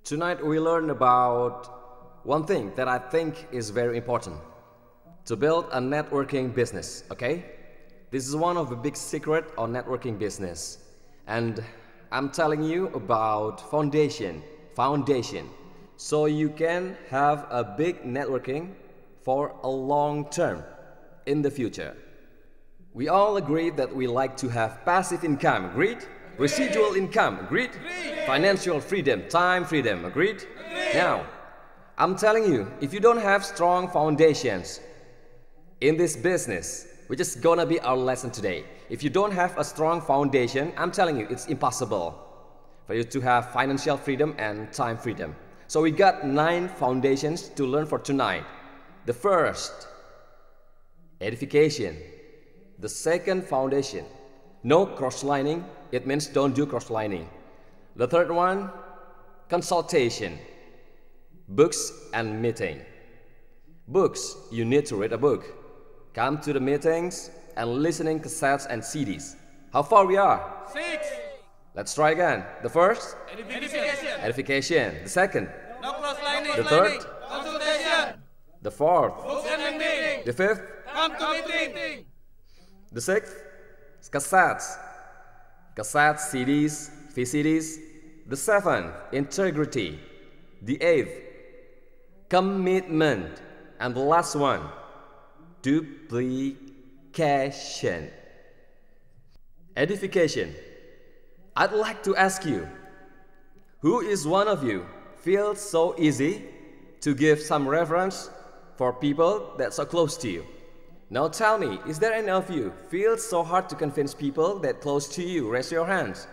Tonight we learn about one thing that I think is very important. To build a networking business, okay? This is one of the big secrets on networking business. And I'm telling you about foundation. So you can have a big networking for a long term in the future. We all agree that we like to have passive income, agreed? Residual income, agreed? Financial freedom, time freedom, agreed? Now, I'm telling you, if you don't have strong foundations in this business, which is gonna be our lesson today, if you don't have a strong foundation, I'm telling you, it's impossible for you to have financial freedom and time freedom. So we got 9 foundations to learn for tonight. The first, edification. The second foundation, no cross-lining. It means don't do cross-lining. The third one, consultation. Books and meeting. Books, you need to read a book. Come to the meetings and listening cassettes and CDs. How far we are? 6. Let's try again. The first, Edification. edification. The second, No cross-lining. the third, Consultation. the fourth, Books and meeting. the fifth, Come to meeting. the sixth, cassettes, CDs, VCDs. The seventh, integrity. The eighth, commitment. And the last one, duplication. Edification. I'd like to ask you, who is one of you feels so easy to give some reference for people that so close to you? Now tell me, is there any of you feels so hard to convince people that close to you? Raise your hands.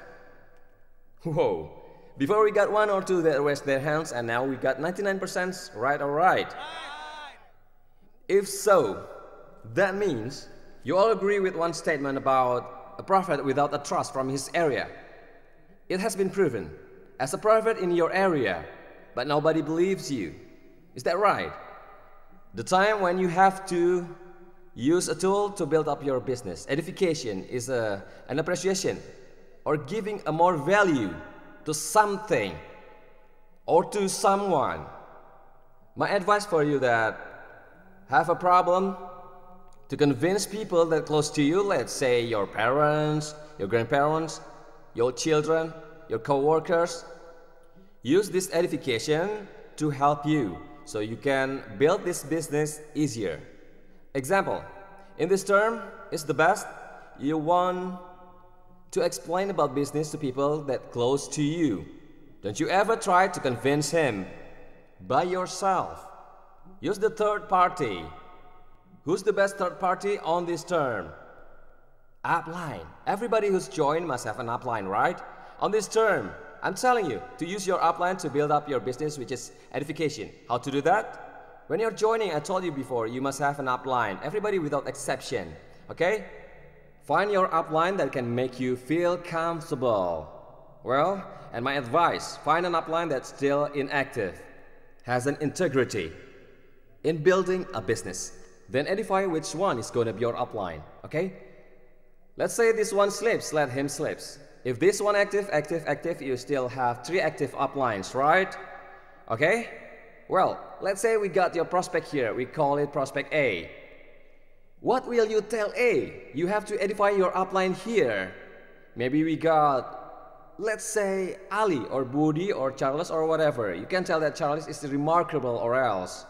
Whoa. Before we got 1 or 2 that raised their hands, and now we got 99% right or right. If so, that means you all agree with one statement about a prophet without a trust from his area. It has been proven as a prophet in your area, but nobody believes you. Is that right? The time when you have to use a tool to build up your business. Edification is an appreciation or giving a more value to something or to someone. My advice for you that have a problem to convince people that close to you, let's say your parents, your grandparents, your children, your co-workers, use this edification to help you so you can build this business easier. Example, in this term is the best. You want to explain about business to people that close to you. Don't you ever try to convince him by yourself. Use the third party. Who's the best third party on this term? Upline. Everybody who's joined must have an upline, right? On this term, I'm telling you to use your upline to build up your business, which is edification. How to do that? When you're joining, I told you before, you must have an upline. Everybody without exception, okay? Find your upline that can make you feel comfortable. Well, and my advice, find an upline that's still inactive, has an integrity in building a business. Then edify which one is going to be your upline, okay? Let's say this one sleeps, let him sleep. If this one active, you still have 3 active uplines, right? Okay? Well, let's say we got your prospect here. We call it prospect A. What will you tell A? You have to edify your upline here. Maybe we got, let's say, Ali or Budi or Charles or whatever. You can tell that Charles is remarkable or else.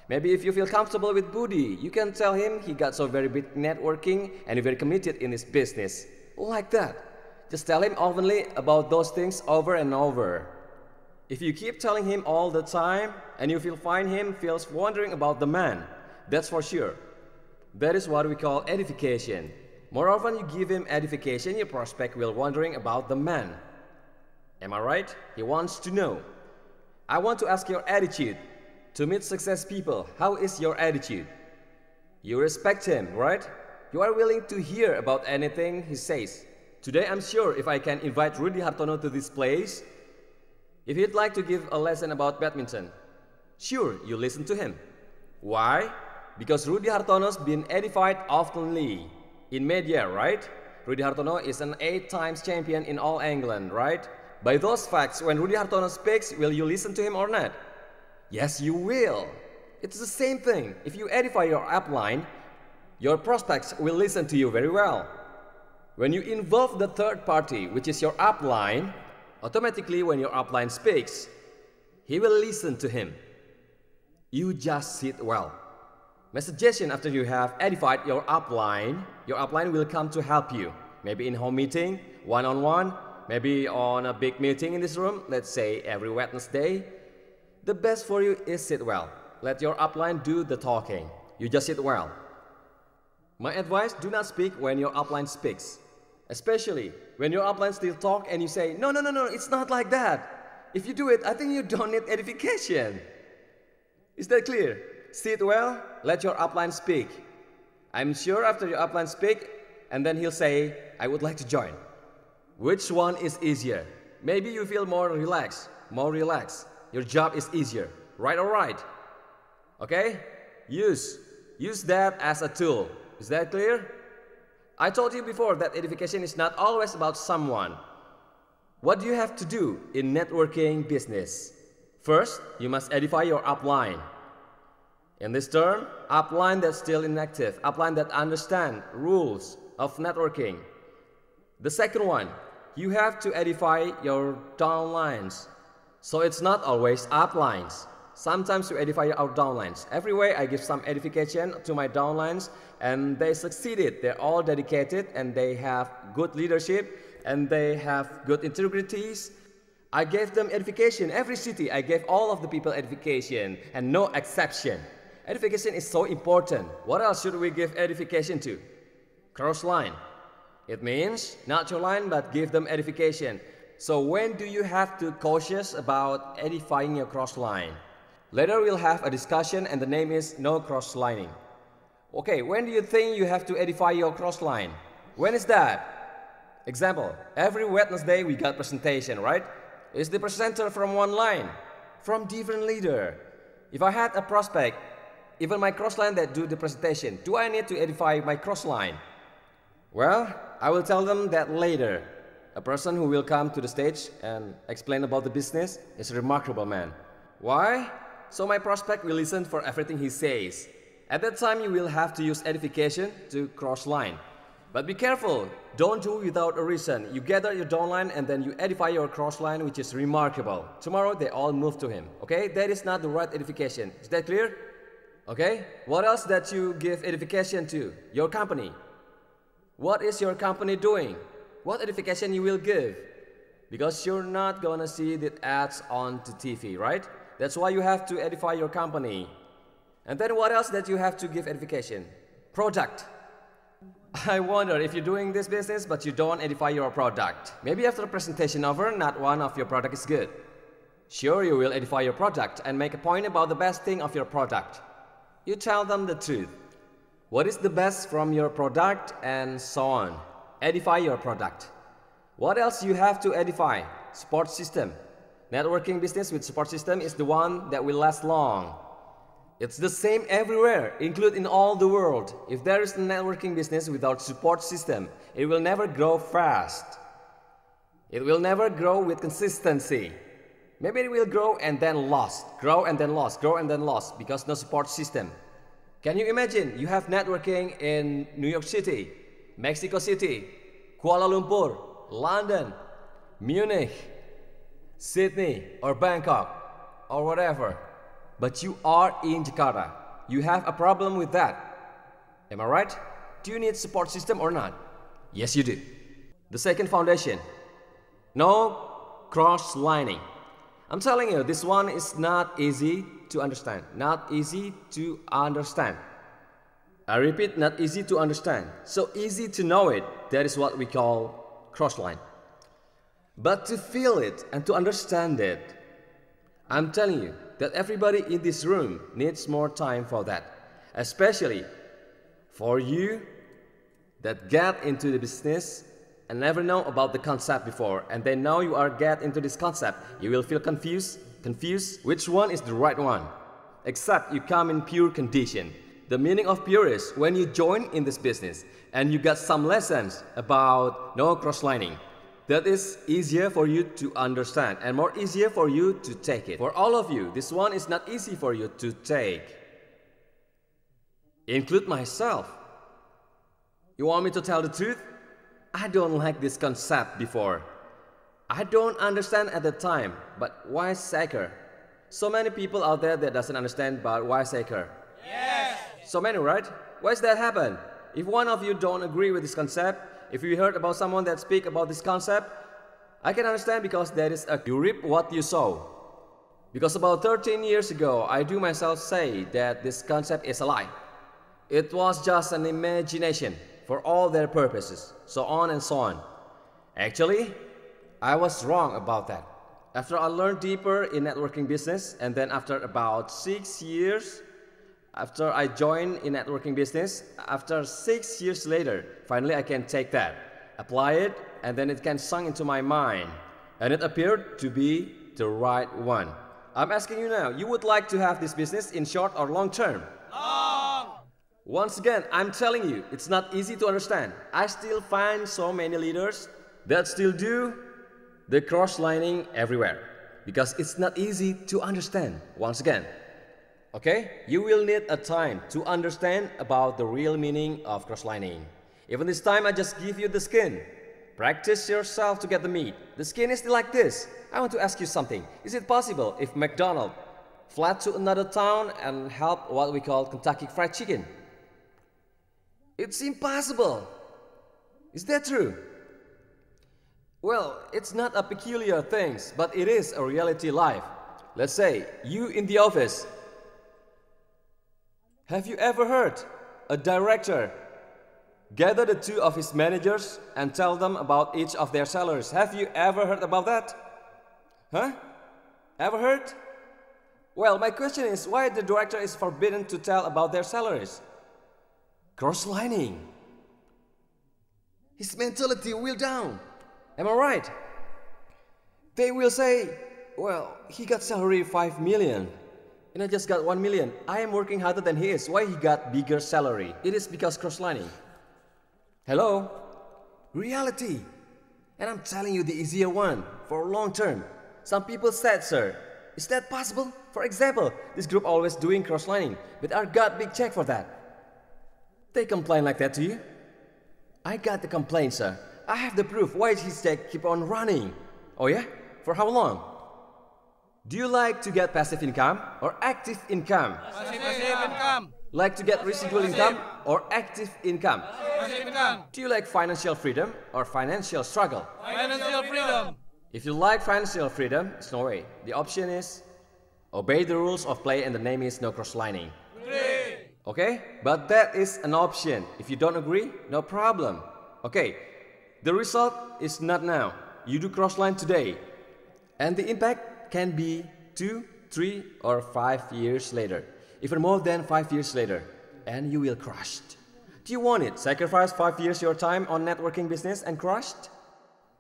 Maybe if you feel comfortable with Budi, you can tell him he got so very big networking and very committed in his business. Like that. Just tell him openly about those things over and over. If you keep telling him all the time and you find him feels wondering about the man, that's for sure. That is what we call edification. More often you give him edification, your prospect will wondering about the man. Am I right? He wants to know. I want to ask your attitude. To meet success people, how is your attitude? You respect him, right? You are willing to hear about anything he says. Today I'm sure if I can invite Rudy Hartono to this place, if he'd like to give a lesson about badminton, sure, you listen to him. Why? Because Rudy Hartono's been edified oftenly in media, right? Rudy Hartono is an 8 times champion in all England, right? By those facts, when Rudy Hartono speaks, will you listen to him or not? Yes, you will. It's the same thing. If you edify your upline, your prospects will listen to you very well. When you involve the third party, which is your upline, automatically when your upline speaks, he will listen to him. You just sit well. My suggestion, after you have edified your upline will come to help you. Maybe in home meeting, one-on-one, maybe on a big meeting in this room, let's say every Wednesday. The best for you is sit well. Let your upline do the talking. You just sit well. My advice, do not speak when your upline speaks. Especially when your upline still talk and you say, no, it's not like that. If you do it, I think you don't need edification. Is that clear? Sit well, let your upline speak. I'm sure after your upline speak, and then he'll say, I would like to join. Which one is easier? Maybe you feel more relaxed. Your job is easier, right or right? Okay? Use that as a tool. Is that clear? I told you before that edification is not always about someone. What do you have to do in networking business? First, you must edify your upline. In this term, upline that's still inactive, upline that understand rules of networking. The second one, you have to edify your downlines. So it's not always uplines. Sometimes you edify our downlines. Every way I give some edification to my downlines and they succeeded. They're all dedicated and they have good leadership and they have good integrities. I gave them edification. Every city I gave all of the people edification and no exception. Edification is so important. What else should we give edification to? Cross line. It means not your line but give them edification. So when do you have to cautious about edifying your cross line? Later we'll have a discussion and the name is no cross lining. Okay, when do you think you have to edify your cross line? When is that? Example, every Wednesday we got presentation, right? Is the presenter from one line? From different leader. If I had a prospect, even my cross line that do the presentation, do I need to edify my cross line? Well, I will tell them that later. A person who will come to the stage and explain about the business is a remarkable man. Why? So my prospect will listen for everything he says. At that time, you will have to use edification to cross line. But be careful, don't do without a reason. You gather your downline and then you edify your cross line, which is remarkable. Tomorrow, they all move to him. Okay? That is not the right edification. Is that clear? Okay? What else that you give edification to? Your company. What is your company doing? What edification you will give? Because you're not gonna see the ads on the TV, right? That's why you have to edify your company. And then what else that you have to give edification? Product. I wonder if you're doing this business but you don't edify your product. Maybe after the presentation over, not one of your product is good. Sure, you will edify your product and make a point about the best thing of your product. You tell them the truth. What is the best from your product and so on. Edify your product. What else you have to edify? Support system. Networking business with support system is the one that will last long. It's the same everywhere, including in all the world. If there is a networking business without support system, it will never grow fast. It will never grow with consistency. Maybe it will grow and then lost, grow and then lost, grow and then lost because no support system. Can you imagine you have networking in New York City, Mexico City, Kuala Lumpur, London, Munich, Sydney or Bangkok or whatever. But you are in Jakarta. You have a problem with that. Am I right? Do you need support system or not? Yes, you do. The second foundation. No cross-lining. I'm telling you, this one is not easy to understand. Not easy to understand. I repeat, not easy to understand. So easy to know it, that is what we call cross-line. But to feel it and to understand it, I'm telling you that everybody in this room needs more time for that. Especially for you that get into the business and never know about the concept before, and then now you are get into this concept, you will feel confused which one is the right one. Except you come in pure condition. The meaning of pure is when you join in this business and you got some lessons about no cross-lining. that is easier for you to understand and more easier for you to take it. For all of you, this one is not easy for you to take. Include myself. You want me to tell the truth? I don't like this concept before. I don't understand at the time, but wiseacre. So many people out there that doesn't understand about wiseacre. Yes. So many, right? Why does that happen? If one of you don't agree with this concept, if you heard about someone that speak about this concept, I can understand because there is you reap what you sow. Because about 13 years ago, I do myself say that this concept is a lie. It was just an imagination for all their purposes, so on and so on. Actually, I was wrong about that. After I learned deeper in networking business, and then after about 6 years, after I joined in networking business, after 6 years later, finally I can take that, apply it, and then it can sink into my mind. And it appeared to be the right one. I'm asking you now, you would like to have this business in short or long term? Long. Once again, I'm telling you, it's not easy to understand. I still find so many leaders that still do the cross-lining everywhere because it's not easy to understand. Once again, okay, you will need a time to understand about the real meaning of cross-lining. Even this time, I just give you the skin. Practice yourself to get the meat. The skin is like this. I want to ask you something. Is it possible if McDonald's fled to another town and help what we call Kentucky Fried Chicken? It's impossible. Is that true? Well, it's not a peculiar thing, but it is a reality life. Let's say you in the office. Have you ever heard a director gather the two of his managers and tell them about each of their salaries? Have you ever heard about that? Huh? Ever heard? Well, my question is why the director is forbidden to tell about their salaries? Cross-lining. His mentality will down. Am I right? They will say, well, he got salary 5 million and I just got 1 million. I am working harder than he is. Why he got bigger salary? It is because cross-lining. Hello? Reality. And I'm telling you the easier one for long term. Some people said, sir, is that possible? For example, this group always doing cross-lining, but I got big check for that. They complain like that to you? I got the complaint, sir. I have the proof. Why is his check keep on running? Oh yeah? For how long? Do you like to get passive income or active income? Passive income. Like to get residual income or active income? Passive income. Do you like financial freedom or financial struggle? Financial freedom. If you like financial freedom, it's no way. The option is obey the rules of play and the name is no cross-lining. Agree. Okay? But that is an option. If you don't agree, no problem. Okay. The result is not now. You do cross-line today. And the impact can be 2, 3, or 5 years later. Even more than 5 years later. And you will crushed. Do you want it? Sacrifice 5 years your time on networking business and crushed?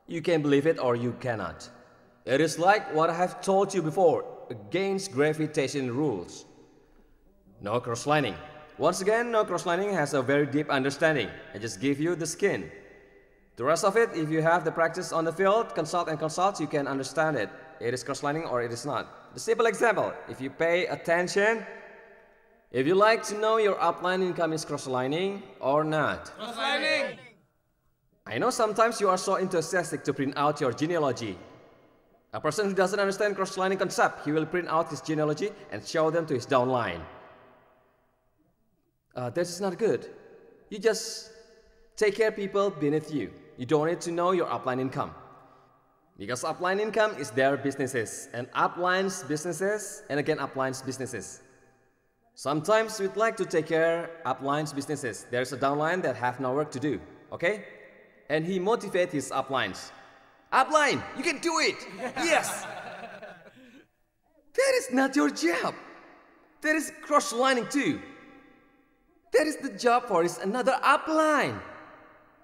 You can believe it or you cannot. It is like what I have told you before, against gravitation rules. No cross-lining. Once again, no cross-lining has a very deep understanding. I just give you the skin. The rest of it, if you have the practice on the field, consult, you can understand it. It is cross-lining or it is not. The simple example, if you pay attention, if you like to know your upline income is cross-lining or not. Cross-lining. I know sometimes you are so enthusiastic to print out your genealogy. A person who doesn't understand cross-lining concept, he will print out his genealogy and show them to his downline. This is not good. You just take care of people beneath you. You don't need to know your upline income. Because upline income is their businesses, and upline's businesses, and again upline's businesses. Sometimes we'd like to take care of upline's businesses. There's a downline that have no work to do, okay? And he motivates his uplines. Upline, you can do it! Yes! That is not your job. That is cross-lining too. That is the job for his another upline.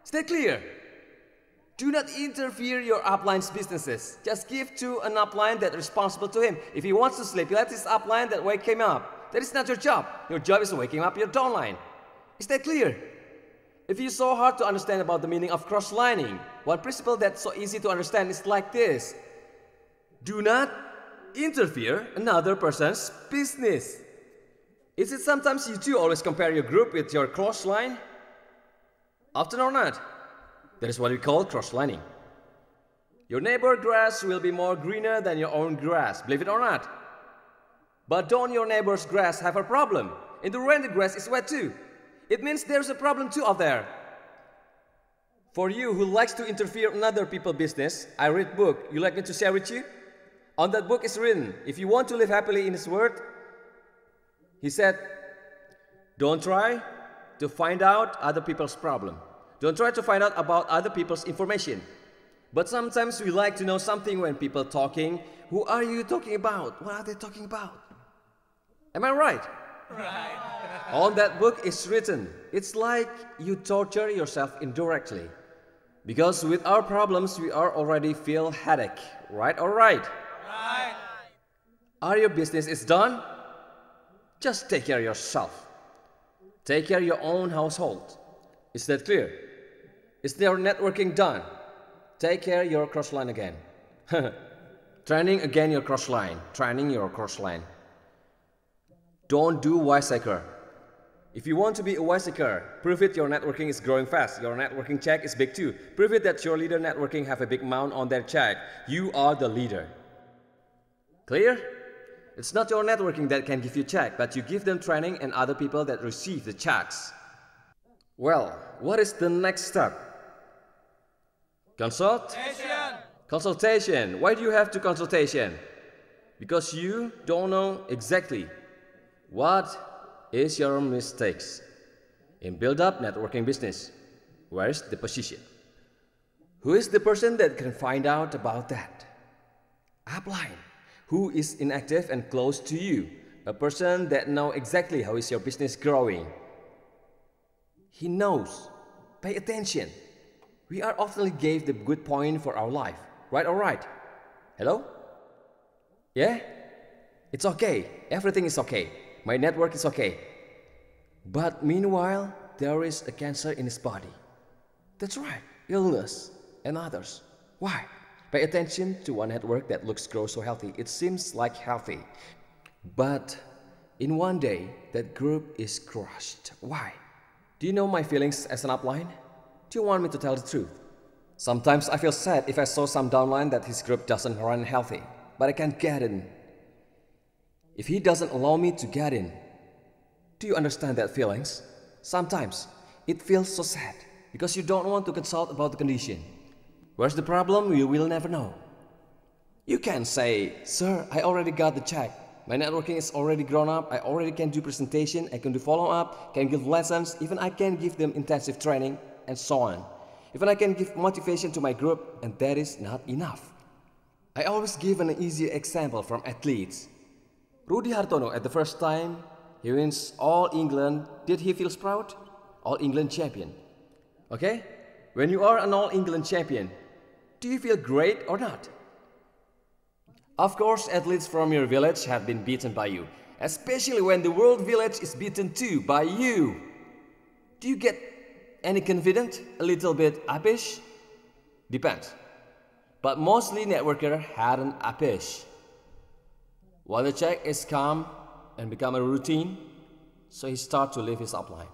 Is that clear? Do not interfere your upline's businesses. Just give to an upline that is responsible to him. If he wants to sleep, let his upline that wake him up. That is not your job. Your job is waking up your downline. Is that clear? If it's so hard to understand about the meaning of cross-lining, one principle that's so easy to understand is like this. Do not interfere another person's business. Is it sometimes you too always compare your group with your cross-line? Often or not? That is what we call cross-lining. Your neighbor's grass will be more greener than your own grass, believe it or not. But don't your neighbor's grass have a problem? In the rain, the grass is wet too. It means there's a problem too out there. For you who likes to interfere in other people's business, I read book. You like me to share with you? On that book is written, if you want to live happily in His Word, He said, don't try to find out other people's problem. Don't try to find out about other people's information. But sometimes we like to know something when people talking. Who are you talking about? What are they talking about? Am I right? Right. On that book is written, it's like you torture yourself indirectly. Because with our problems, we are already feel headache. Right or right? Right. Are your business is done? Just take care of yourself. Take care of your own household. Is that clear? Is your networking done? Take care of your cross line again. Training again your cross line. Training your cross line. Don't do wiseacre. If you want to be a wiseacre, prove it your networking is growing fast. Your networking check is big too. Prove it that your leader networking have a big amount on their check. You are the leader. Clear? It's not your networking that can give you check, but you give them training and other people that receive the checks. Well, what is the next step? Consultation. Why do you have to consultation? Because you don't know exactly what is your mistakes in build-up networking business. Where is the position? Who is the person that can find out about that? Upline. Who is inactive and close to you? A person that knows exactly how is your business growing. He knows. Pay attention. We are often gave the good point for our life. Right or right? Hello? Yeah? It's okay. Everything is okay. My network is okay. But meanwhile, there is a cancer in his body. That's right. Illness and others. Why? Pay attention to one network that looks grow so healthy. It seems like healthy. But in one day, that group is crushed. Why? Do you know my feelings as an upline? Do you want me to tell the truth? Sometimes I feel sad if I saw some downline that his group doesn't run healthy, but I can't get in. If he doesn't allow me to get in, do you understand that feelings? Sometimes it feels so sad because you don't want to consult about the condition. Where's the problem? You will never know. You can say, sir, I already got the check. My networking is already grown up. I already can do presentation. I can do follow-up, can give lessons. Even I can give them intensive training and so on. Even I can give motivation to my group, and that is not enough. I always give an easy example from athletes. Rudy Hartono, at the first time he wins All England, did he feel proud? All England champion. Okay? When you are an All England champion, do you feel great or not? Of course, athletes from your village have been beaten by you, especially when the world village is beaten too by you. Do you get any confident? A little bit uppish? Depends. But mostly networker had an uppish. While the check is calm and become a routine, so he started to leave his upline.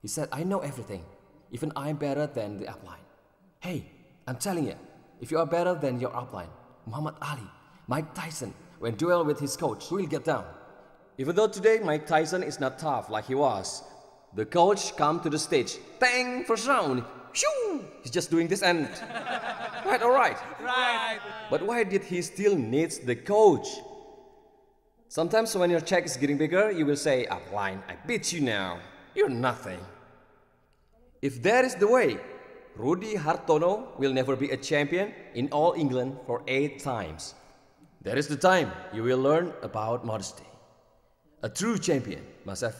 He said, I know everything. Even I'm better than the upline. Hey, I'm telling you, if you are better than your upline, Muhammad Ali, Mike Tyson, when duel with his coach, who will get down? Even though today Mike Tyson is not tough like he was, the coach come to the stage, bang, first round, shoo! He's just doing this and, right, all right. Right. But why did he still needs the coach? Sometimes when your check is getting bigger, you will say, upline, I beat you now. You're nothing. If that is the way, Rudy Hartono will never be a champion in All England for 8 times. That is the time you will learn about modesty. A true champion must have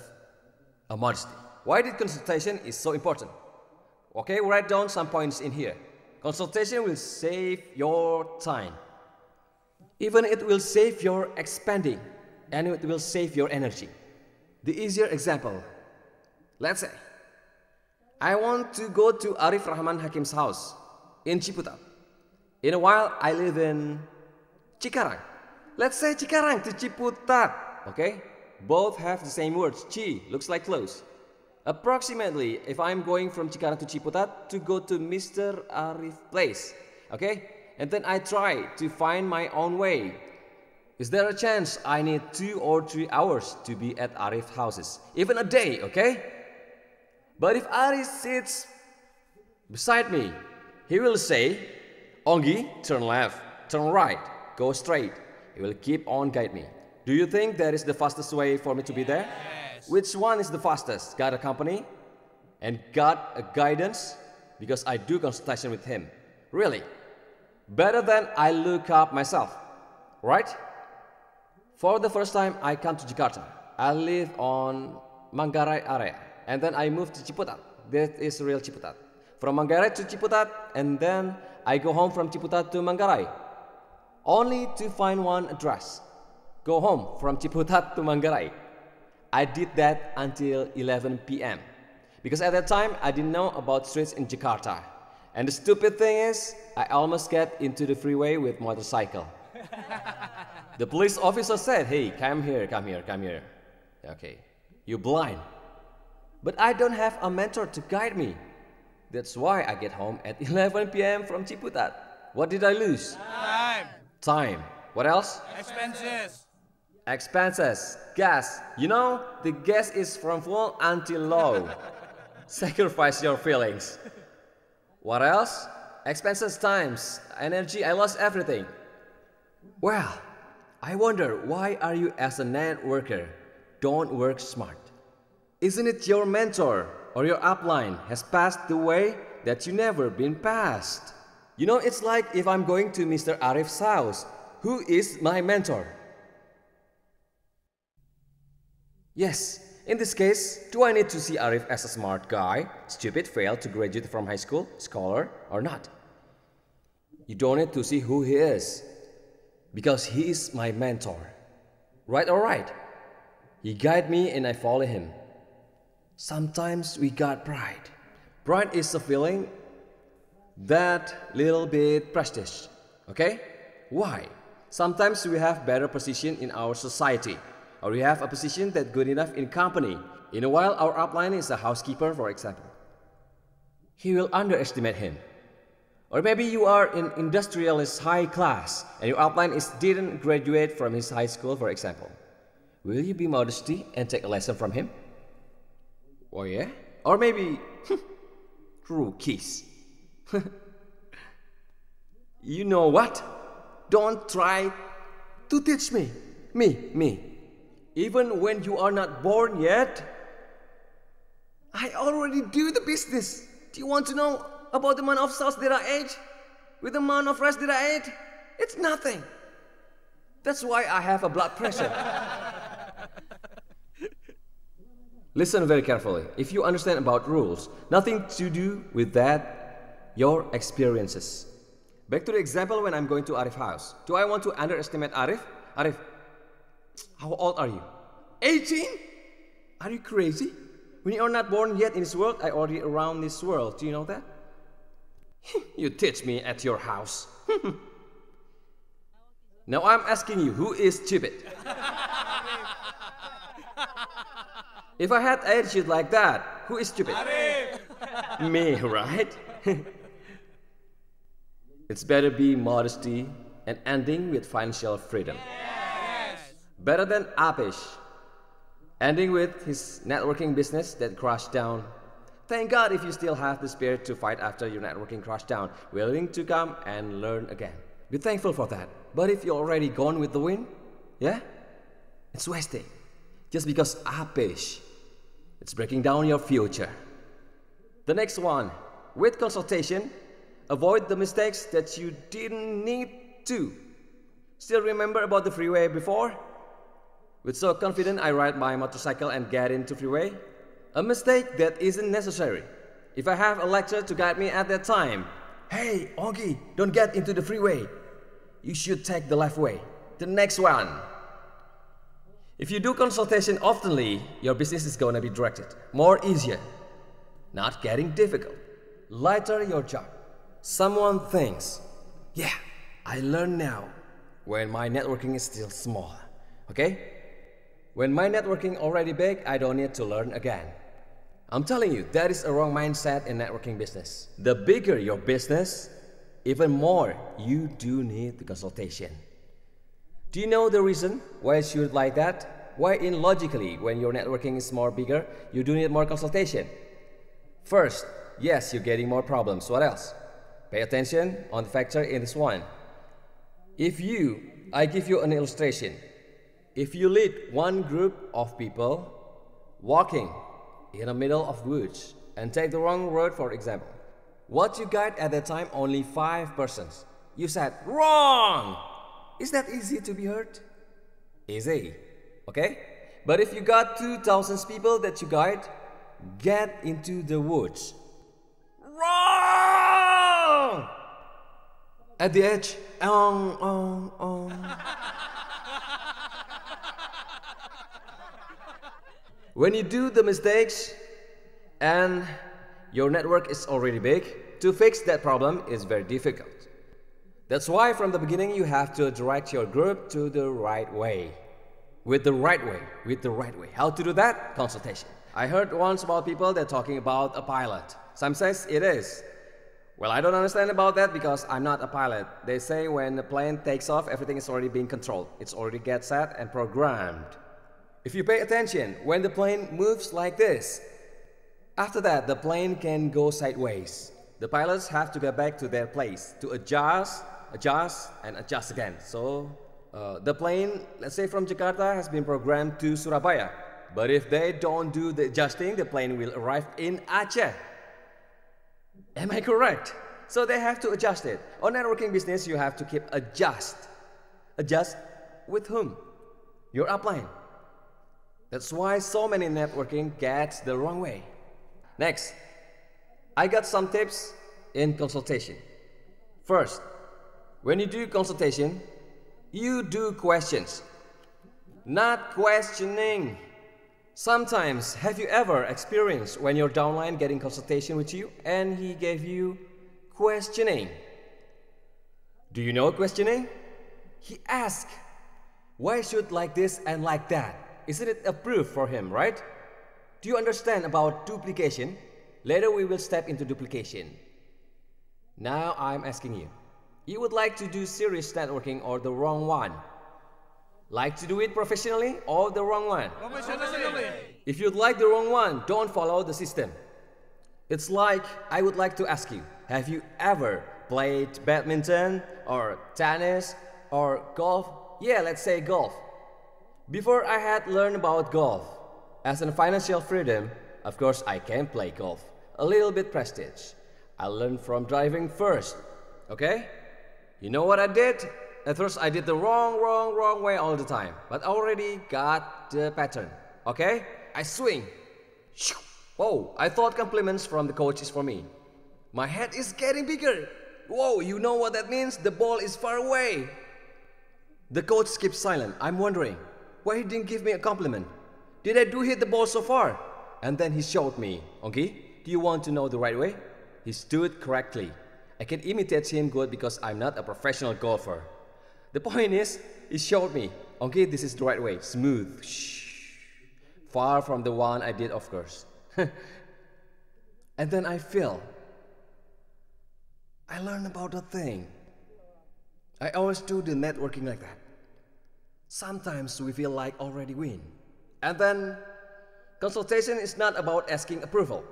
a modesty. Why did consultation is so important? Okay, write down some points in here. Consultation will save your time. Even it will save your expanding, and it will save your energy. The easier example, let's say, I want to go to Arif Rahman Hakim's house in Ciputat. In a while, I live in Cikarang. Let's say Cikarang to Ciputat, okay? Both have the same words, Ci, looks like close. Approximately, if I'm going from Cikarang to Ciputat to go to Mr. Arif place, okay? And then I try to find my own way. Is there a chance I need 2 or 3 hours to be at Arif's houses? Even a day, okay? But if Arif sits beside me, he will say, Onggi, turn left, turn right, go straight. He will keep on guide me. Do you think that is the fastest way for me to be there? Yes. Which one is the fastest? Got a company and got a guidance because I do consultation with him. Really? Better than I look up myself, right? For the first time I come to Jakarta, I live on Manggarai area and then I move to Ciputat. That is real Ciputat. From Manggarai to Ciputat and then I go home from Ciputat to Manggarai. Only to find one address. Go home from Ciputat to Manggarai. I did that until 11 p.m. Because at that time, I didn't know about streets in Jakarta. And the stupid thing is, I almost get into the freeway with motorcycle. The police officer said, hey, come here, come here, come here. Okay, you're blind. But I don't have a mentor to guide me. That's why I get home at 11 p.m. from Ciputat. What did I lose? Time. Time. What else? Expenses. Expenses. Gas. You know, the gas is from full until low. Sacrifice your feelings. What else? Expenses times. Energy. I lost everything. Well, I wonder why are you as a networker don't work smart? Isn't it your mentor or your upline has passed the way that you never been past? You know, it's like if I'm going to Mr. Arif's house, who is my mentor? Yes, in this case, do I need to see Arif as a smart guy, stupid, failed to graduate from high school, scholar, or not? You don't need to see who he is, because he is my mentor. Right or right? He guides me and I follow him. Sometimes we got pride. Pride is a feeling that little bit prestige, okay? Why? Sometimes we have better position in our society, or we have a position that good enough in company. In a while, our upline is a housekeeper, for example. He will underestimate him. Or maybe you are in industrialist high class, and your upline didn't graduate from his high school, for example. Will you be modesty and take a lesson from him? Oh yeah? Or maybe, rookies. You know what? Don't try to teach me. Me. Even when you are not born yet, I already do the business. Do you want to know about the amount of salt that I ate? With the amount of rice that I ate? It's nothing. That's why I have a blood pressure. Listen very carefully. If you understand about rules, nothing to do with that, your experiences. Back to the example when I'm going to Arif's house. Do I want to underestimate Arif? Arif, how old are you? 18? Are you crazy? When you are not born yet in this world, I already around this world. Do you know that? You teach me at your house. Now I'm asking you, who is stupid? If I had attitude like that, who is stupid? Arif. Me, right? It's better be modesty and ending with financial freedom. Yes. Better than Apish, ending with his networking business that crashed down. Thank God if you still have the spirit to fight after your networking crashed down, willing to come and learn again. Be thankful for that. But if you're already gone with the wind, yeah, it's wasting. Just because Apish, it's breaking down your future. The next one, with consultation, avoid the mistakes that you didn't need to. Still remember about the freeway before? With so confident I ride my motorcycle and get into freeway? A mistake that isn't necessary. If I have a lecturer to guide me at that time, hey, Onggi, don't get into the freeway. You should take the left way. The next one. If you do consultation oftenly, your business is going to be directed more easier. not getting difficult. Lighter your job. Someone thinks, yeah, I learn now when my networking is still small, okay? When my networking already big, I don't need to learn again. I'm telling you, that is a wrong mindset in networking business. The bigger your business, even more you do need the consultation. Do you know the reason why it should like that? Why logically, when your networking is more bigger, you do need more consultation? First, yes, you're getting more problems. What else? Pay attention on the factor in this one. I give you an illustration. If you lead one group of people walking in the middle of woods and take the wrong road, for example, what you guide at that time only 5 persons. You said, wrong! Is that easy to be heard? Easy, okay? But if you got 2,000 people that you guide, get into the woods. Wrong! At the edge, When you do the mistakes and your network is already big, to fix that problem is very difficult. That's why from the beginning you have to direct your group to the right way. With the right way. How to do that? Consultation. I heard once about people that talking about a pilot. Some says it is. Well, I don't understand about that because I'm not a pilot. They say when the plane takes off, everything is already being controlled. It's already get set and programmed. If you pay attention, when the plane moves like this, after that the plane can go sideways. The pilots have to get back to their place to adjust and adjust again. So the plane, let's say from Jakarta, has been programmed to Surabaya. But if they don't do the adjusting, the plane will arrive in Aceh. Am I correct? So they have to adjust it. On networking business, you have to keep adjust. Adjust with whom? Your upline. That's why so many networking gets the wrong way. Next, I got some tips in consultation. First, when you do consultation, you do questions, not questioning. Sometimes, have you ever experienced when your downline getting consultation with you and he gave you questioning? Do you know questioning? He asked, why should like this and like that? Isn't it a proof for him, right? Do you understand about duplication? Later we will step into duplication. Now I'm asking you, you would like to do serious networking or the wrong one? Like to do it professionally or the wrong one? Professionally. If you'd like the wrong one, don't follow the system. It's like, I would like to ask you, have you ever played badminton or tennis or golf? Yeah, let's say golf. Before I had learned about golf, as a financial freedom, of course I can play golf. A little bit prestige. I learned from driving first, okay? You know what I did? At first I did the wrong way all the time, but I already got the pattern, okay? I swing. Whoa, I thought compliments from the coach is for me. My head is getting bigger. Whoa, you know what that means? The ball is far away. The coach keeps silent. I'm wondering, why he didn't give me a compliment? Did I do hit the ball so far? And then he showed me, okay? Do you want to know the right way? He stood correctly. I can imitate him good because I'm not a professional golfer. The point is, he showed me, okay, this is the right way, smooth. Shh. Far from the one I did, of course. And then I learned about the thing. I always do the networking like that. Sometimes we feel like already win. And then, consultation is not about asking approval.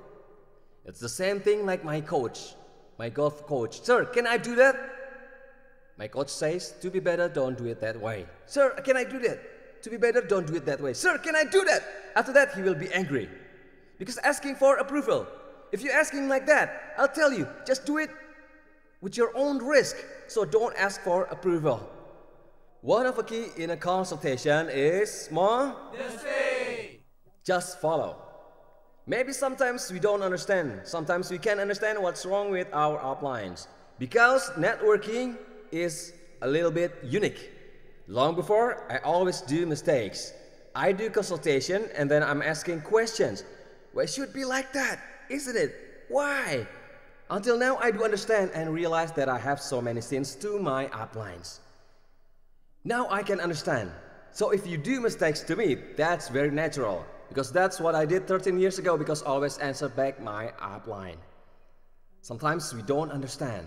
It's the same thing like my coach, my golf coach. Sir, can I do that? My coach says, to be better, don't do it that way. Sir, can I do that? To be better, don't do it that way. Sir, can I do that? After that, he will be angry. Because asking for approval. If you ask him like that, I'll tell you, just do it with your own risk. So don't ask for approval. One of the key in a consultation is Modesty. just follow. Maybe sometimes we don't understand. Sometimes we can't understand what's wrong with our uplines. Because networking is a little bit unique. Long before, I always do mistakes. I do consultation and then I'm asking questions. Why should it be like that? isn't it? Why? Until now, I do understand and realize that I have so many sins to my uplines. Now I can understand. So if you do mistakes to me, that's very natural. Because that's what I did 13 years ago, because always answer back my upline. Sometimes we don't understand.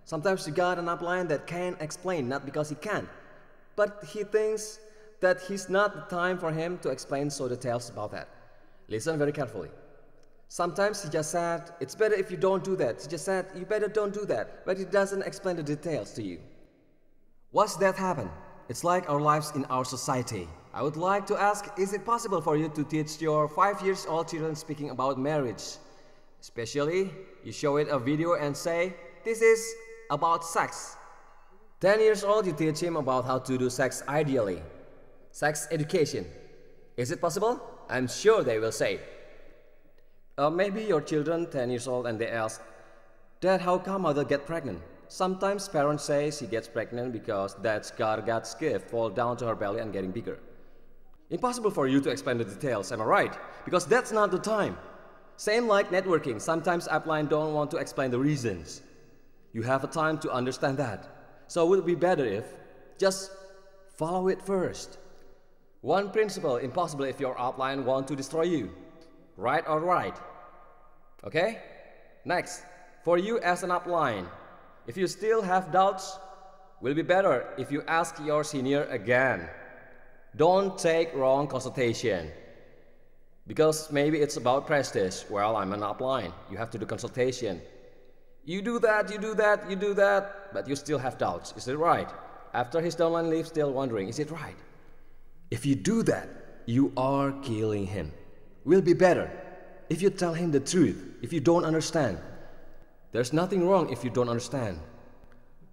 Sometimes you got an upline that can't explain, not because he can't, but he thinks that he's not the time for him to explain so details about that. Listen very carefully. Sometimes he just said, it's better if you don't do that. He just said, you better don't do that, but he doesn't explain the details to you. What's that happen? It's like our lives in our society. I would like to ask, is it possible for you to teach your 5-year-old children speaking about marriage? Especially, you show it a video and say, this is about sex. 10 years old, you teach him about how to do sex ideally. Sex education. Is it possible? I'm sure they will say. Maybe your children 10 years old and they ask, Dad, how come mother get pregnant? Sometimes parents say she gets pregnant because that's God's gift, fall down to her belly and getting bigger. Impossible for you to explain the details, am I right? Because that's not the time. Same like networking, sometimes upline don't want to explain the reasons. You have a time to understand that. So would it be better if just follow it first? One principle, impossible if your upline want to destroy you. Right or right? Okay? Next, for you as an upline, if you still have doubts, will be better if you ask your senior again. Don't take wrong consultation. Because maybe it's about prestige. Well, I'm an upline. You have to do consultation. You do that, you do that, you do that, but you still have doubts. Is it right? After his downline leaves, still wondering, is it right? If you do that, you are killing him. Will be better if you tell him the truth, if you don't understand. There's nothing wrong if you don't understand.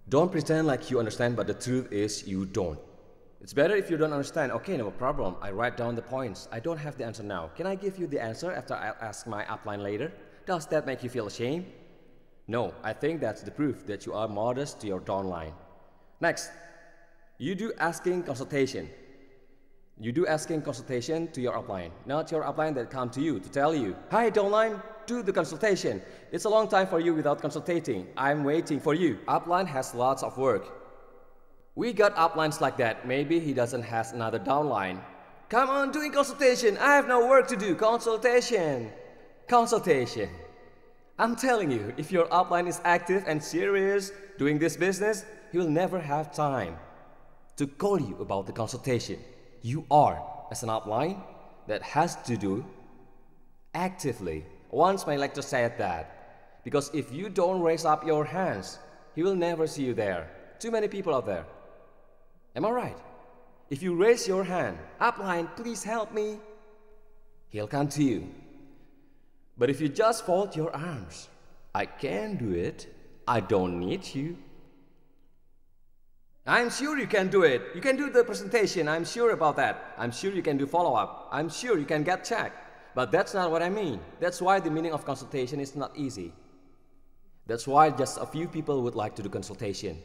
Don't pretend like you understand, but the truth is you don't. It's better if you don't understand. Okay, no problem. I write down the points. I don't have the answer now. Can I give you the answer after I ask my upline later? Does that make you feel ashamed? No, I think that's the proof that you are modest to your downline. Next, you do asking consultation. You do asking consultation to your upline, not your upline that come to you to tell you, hi downline, do the consultation. It's a long time for you without consultating. I'm waiting for you. Upline has lots of work. We got uplines like that. Maybe he doesn't have another downline. Come on, doing consultation. I have no work to do. Consultation. Consultation. I'm telling you, if your upline is active and serious doing this business, he will never have time to call you about the consultation. You are, as an upline, that has to do actively. Once my lecturer said that, because if you don't raise up your hands, he will never see you there. Too many people out there. Am I right? If you raise your hand, upline, please help me, he'll come to you. But if you just fold your arms, I can do it, I don't need you. I'm sure you can do it. You can do the presentation. I'm sure about that. I'm sure you can do follow-up. I'm sure you can get checked. But that's not what I mean. That's why the meaning of consultation is not easy. That's why just a few people would like to do consultation.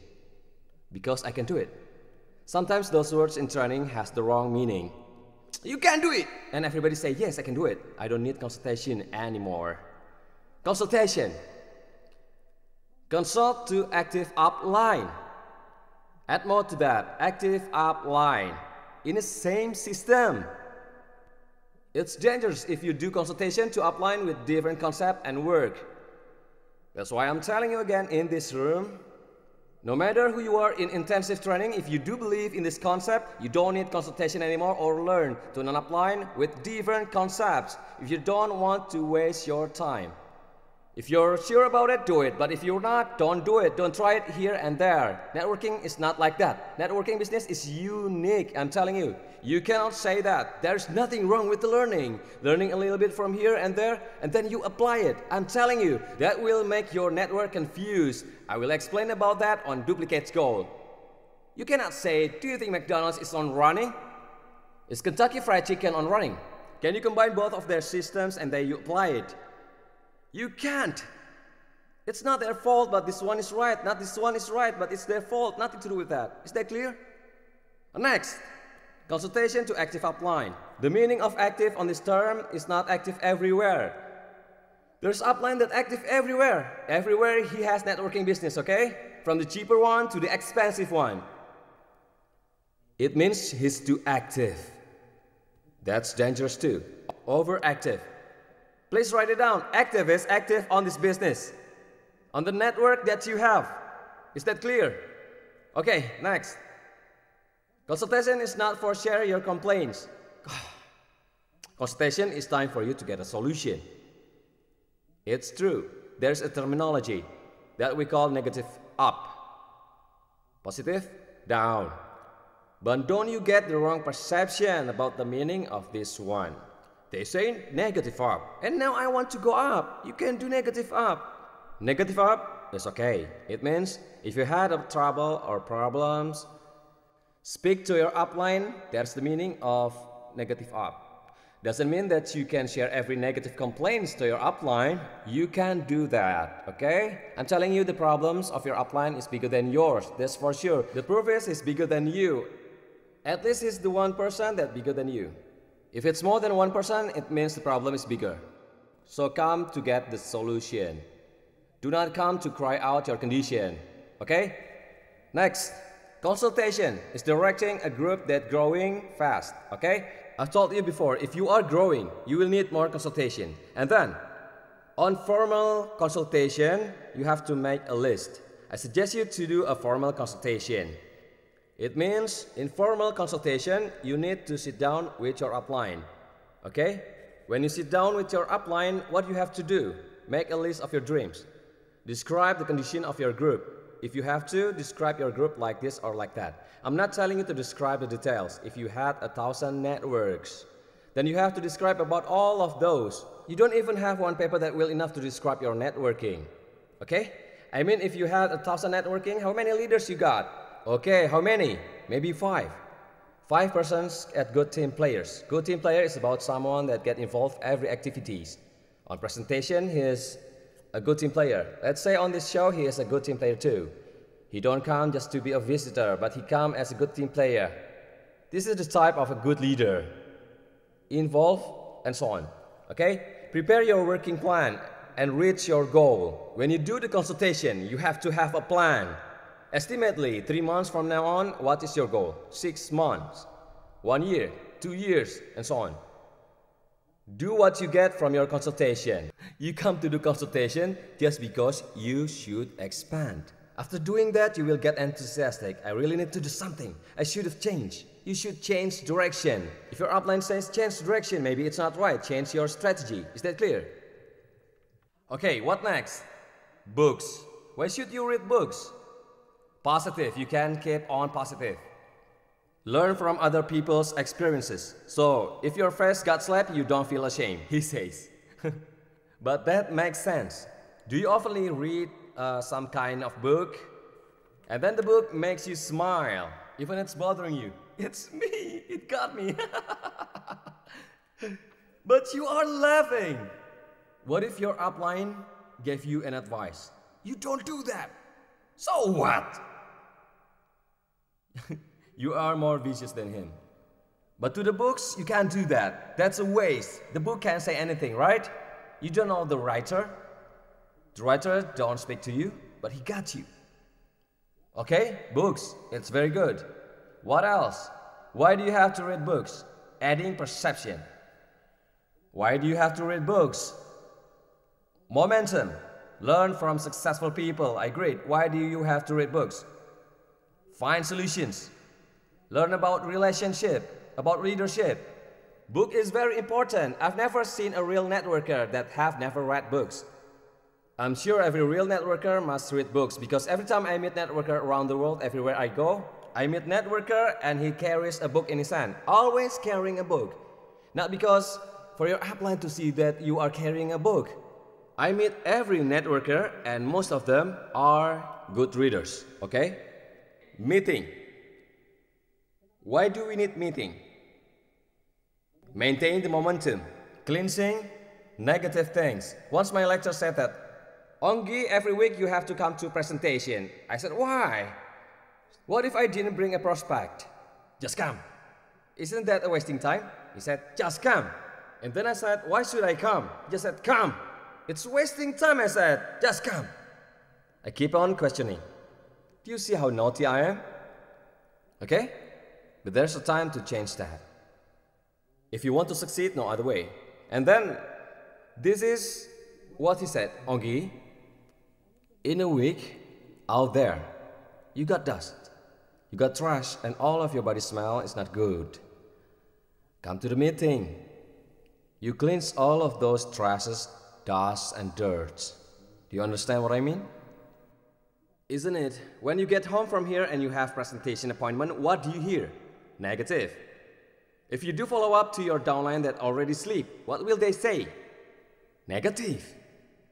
Because I can do it. Sometimes those words in training has the wrong meaning. You can do it! And everybody say, yes, I can do it. I don't need consultation anymore. Consultation. Consult to active upline. Add more to that, active upline, in the same system. It's dangerous if you do consultation to upline with different concept and work. That's why I'm telling you again in this room, no matter who you are in intensive training, if you do believe in this concept, you don't need consultation anymore or learn to upline with different concepts if you don't want to waste your time. If you're sure about it, do it. But if you're not, don't do it. Don't try it here and there. Networking is not like that. Networking business is unique, I'm telling you. You cannot say that. There's nothing wrong with the learning. Learning a little bit from here and there, and then you apply it. I'm telling you, that will make your network confused. I will explain about that on Duplicates Gold. You cannot say, do you think McDonald's is on running? Is Kentucky Fried Chicken on running? Can you combine both of their systems and then you apply it? You can't. It's not their fault, but this one is right. Not this one is right, but it's their fault. Nothing to do with that. Is that clear? Next, consultation to active upline. The meaning of active on this term is not active everywhere. There's upline that active everywhere. Everywhere he has networking business, okay? From the cheaper one to the expensive one. It means he's too active. That's dangerous too. Overactive. Please write it down. Active is active on this business. On the network that you have. Is that clear? Okay, next. Consultation is not for sharing your complaints. Consultation is time for you to get a solution. It's true. There's a terminology that we call negative up. Positive, down. But don't you get the wrong perception about the meaning of this one. They say negative up, and now I want to go up. You can do negative up. Negative up is okay. It means if you had a trouble or problems, speak to your upline. That's the meaning of negative up. Doesn't mean that you can share every negative complaints to your upline. You can do that, okay? I'm telling you the problems of your upline is bigger than yours. That's for sure. The proof is he's bigger than you. At least he's the 1% that's bigger than you. If it's more than 1%, it means the problem is bigger. So come to get the solution. Do not come to cry out your condition, okay? Next, consultation is directing a group that's growing fast, okay? I've told you before, if you are growing, you will need more consultation. And then, on formal consultation, you have to make a list. I suggest you to do a formal consultation. It means, in formal consultation, you need to sit down with your upline. Okay? When you sit down with your upline, what you have to do? Make a list of your dreams. Describe the condition of your group. If you have to, describe your group like this or like that. I'm not telling you to describe the details. If you had 1,000 networks, then you have to describe about all of those. You don't even have one paper that will enough to describe your networking. Okay? I mean, if you had 1,000 networking, how many leaders you got? Okay, how many? Maybe 5. 5 persons at good team players. Good team player is about someone that get involved every activities. On presentation, he is a good team player. Let's say on this show, he is a good team player too. He don't come just to be a visitor, but he come as a good team player. This is the type of a good leader. Involve and so on. Okay? Prepare your working plan and reach your goal. When you do the consultation, you have to have a plan. Estimately, 3 months from now on, what is your goal? 6 months, 1 year, 2 years, and so on. Do what you get from your consultation. You come to the consultation just because you should expand. After doing that, you will get enthusiastic. I really need to do something. I should have changed. You should change direction. If your upline says change direction, maybe it's not right. Change your strategy. Is that clear? Okay, what next? Books. Why should you read books? Positive, you can keep on positive. Learn from other people's experiences. So, if your face got slapped, you don't feel ashamed, he says. But that makes sense. Do you often read some kind of book? And then the book makes you smile, even it's bothering you. It's me, it got me. But you are laughing. What if your upline gave you an advice? You don't do that. So what? You are more vicious than him. But to the books, you can't do that. That's a waste. The book can't say anything, right? You don't know the writer. The writer don't speak to you, but he got you. Okay, books, it's very good. What else? Why do you have to read books? Adding perception. Why do you have to read books? Momentum. Learn from successful people. I agree. Why do you have to read books? Find solutions. Learn about relationship, about leadership. Book is very important. I've never seen a real networker that have never read books. I'm sure every real networker must read books because every time I meet networker around the world, everywhere I go, I meet networker and he carries a book in his hand. Always carrying a book. Not because for your upline to see that you are carrying a book. I meet every networker and most of them are good readers, okay? Meeting. Why do we need meeting? Maintain the momentum, cleansing negative things. Once my lecturer said that, Onggi, every week you have to come to presentation. I said, why? What if I didn't bring a prospect? Just come. Isn't that a wasting time? He said, just come. And then I said, why should I come? He just said, come. It's wasting time, I said. Just come. I keep on questioning. Do you see how naughty I am? Okay? But there's a time to change that. If you want to succeed, no other way. And then, this is what he said. Onggi, in a week, out there, you got dust. You got trash and all of your body smell is not good. Come to the meeting. You cleanse all of those trashes, dust and dirt. Do you understand what I mean? Isn't it? When you get home from here and you have presentation appointment, what do you hear? Negative. If you do follow up to your downline that already sleep, what will they say? Negative.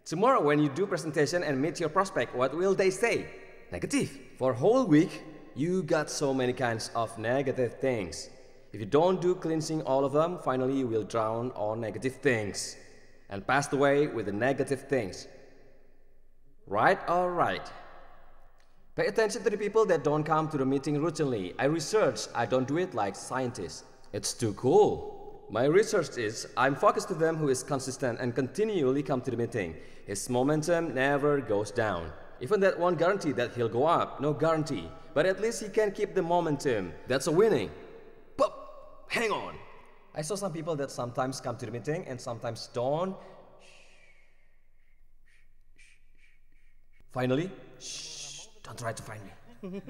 Tomorrow when you do presentation and meet your prospect, what will they say? Negative. For a whole week, you got so many kinds of negative things. If you don't do cleansing all of them, finally you will drown on negative things and pass away with the negative things. Right or right? Pay attention to the people that don't come to the meeting routinely. I research, I don't do it like scientists. It's too cool. My research is, I'm focused to them who is consistent and continually come to the meeting. His momentum never goes down. Even that won't guarantee that he'll go up, no guarantee. But at least he can keep the momentum. That's a winning. But hang on. I saw some people that sometimes come to the meeting and sometimes don't. Finally, shh, don't try to find me.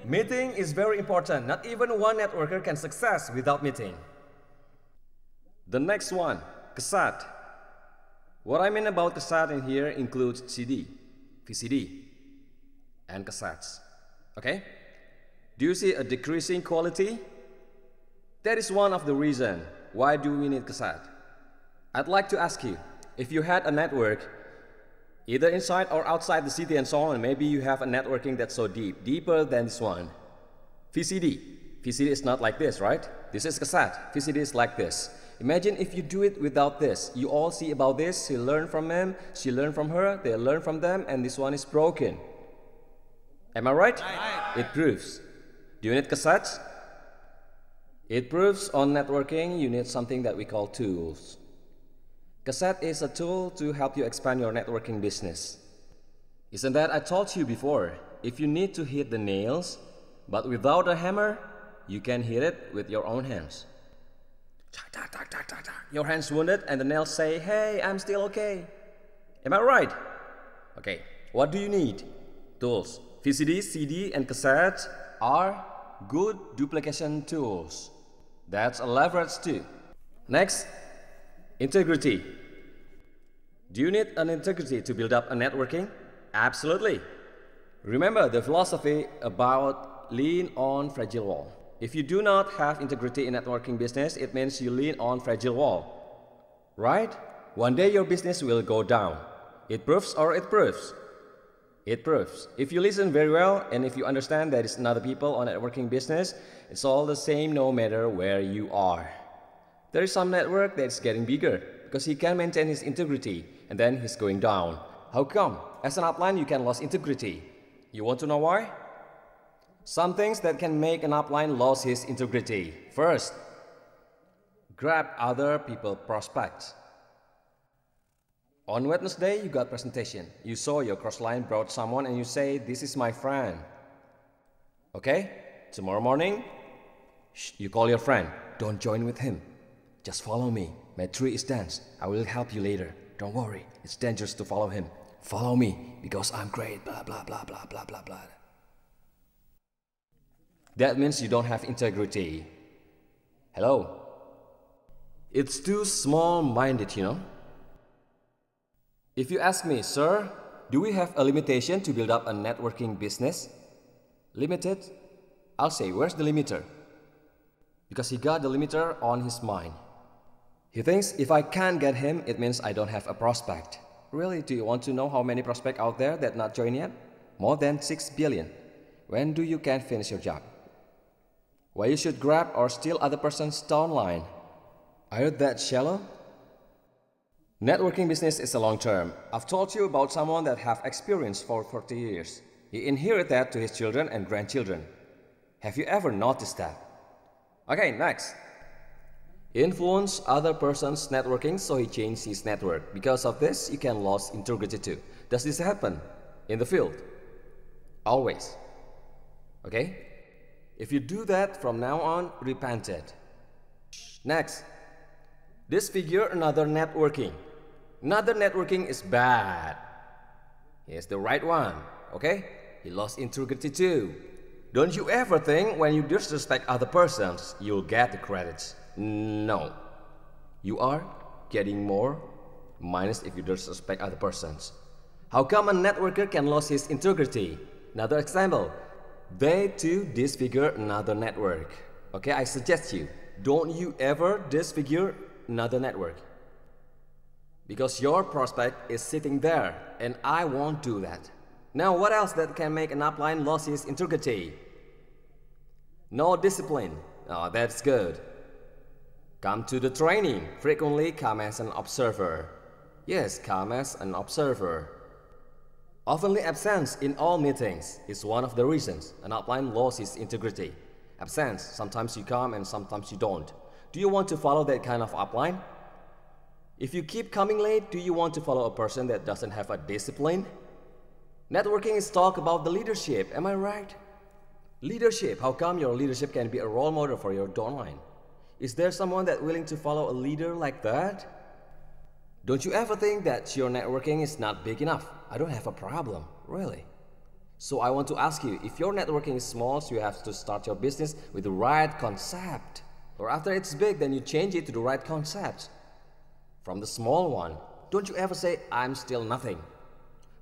Meeting is very important. Not even one networker can success without meeting. The next one, cassette. What I mean about cassette in here includes CD, VCD, and cassettes. Okay? Do you see a decreasing quality? That is one of the reasons why do we need cassette. I'd like to ask you, if you had a network, either inside or outside the city and so on, maybe you have a networking that's so deep, deeper than this one. VCD. VCD is not like this, right? This is cassette. VCD is like this. Imagine if you do it without this. You all see about this, you learn from him, she learn from her, they learn from them, and this one is broken. Am I right? It proves. Do you need cassettes? It proves on networking you need something that we call tools. Cassette is a tool to help you expand your networking business. Isn't that I told you before, if you need to hit the nails, but without a hammer, you can hit it with your own hands. Your hands wounded and the nails say, hey, I'm still okay. Am I right? Okay, what do you need? Tools. VCD, CD, and cassette are good duplication tools. That's a leverage too. Next, integrity. Do you need an integrity to build up a networking? Absolutely. Remember the philosophy about lean on fragile wall. If you do not have integrity in networking business, it means you lean on fragile wall. Right? One day your business will go down. It proves or it proves? It proves. If you listen very well and if you understand there is another people on networking business, it's all the same no matter where you are. There is some network that's getting bigger because he can maintain his integrity and then he's going down. How come? As an upline you can lose integrity. You want to know why? Some things that can make an upline lose his integrity. First, grab other people's prospects. On Wednesday, you got presentation. You saw your crossline brought someone and you say, this is my friend. Okay? Tomorrow morning, you call your friend. Don't join with him. Just follow me. My tree is dense. I will help you later. Don't worry. It's dangerous to follow him. Follow me because I'm great. Blah, blah, blah, blah, blah, blah, blah. That means you don't have integrity. Hello? It's too small-minded, you know? If you ask me, sir, do we have a limitation to build up a networking business? Limited? I'll say, where's the limiter? Because he got the limiter on his mind. He thinks if I can't get him, it means I don't have a prospect. Really, do you want to know how many prospects out there that not joined yet? More than 6 billion. When do you can finish your job? Why you should grab or steal other person's downline? Are you that shallow? Networking business is a long term. I've told you about someone that have experience for 40 years. He inherited that to his children and grandchildren. Have you ever noticed that? Okay, next. influence other person's networking, so he changed his network. Because of this, you can lose integrity too. Does this happen in the field? Always. Okay? If you do that from now on, repent it. Next, disfigure another networking. Another networking is bad. Here's the right one. Okay? He lost integrity too. Don't you ever think when you disrespect other persons, you'll get the credits. No. You are getting more minus if you disrespect other persons. How come a networker can lose his integrity? Another example. They too disfigure another network. Okay, I suggest you, don't you ever disfigure another network. Because your prospect is sitting there and I won't do that. Now what else that can make an upline lose his integrity? No discipline. Oh, that's good. Come to the training. Frequently come as an observer. Yes, come as an observer. Oftenly absence in all meetings is one of the reasons an upline loses integrity. Absence, sometimes you come and sometimes you don't. Do you want to follow that kind of upline? If you keep coming late, do you want to follow a person that doesn't have a discipline? Networking is talk about the leadership, am I right? Leadership, how come your leadership can be a role model for your downline? Is there someone that willing to follow a leader like that? Don't you ever think that your networking is not big enough? I don't have a problem, really. So I want to ask you, if your networking is small, so you have to start your business with the right concept. Or after it's big, then you change it to the right concept. From the small one, don't you ever say, I'm still nothing.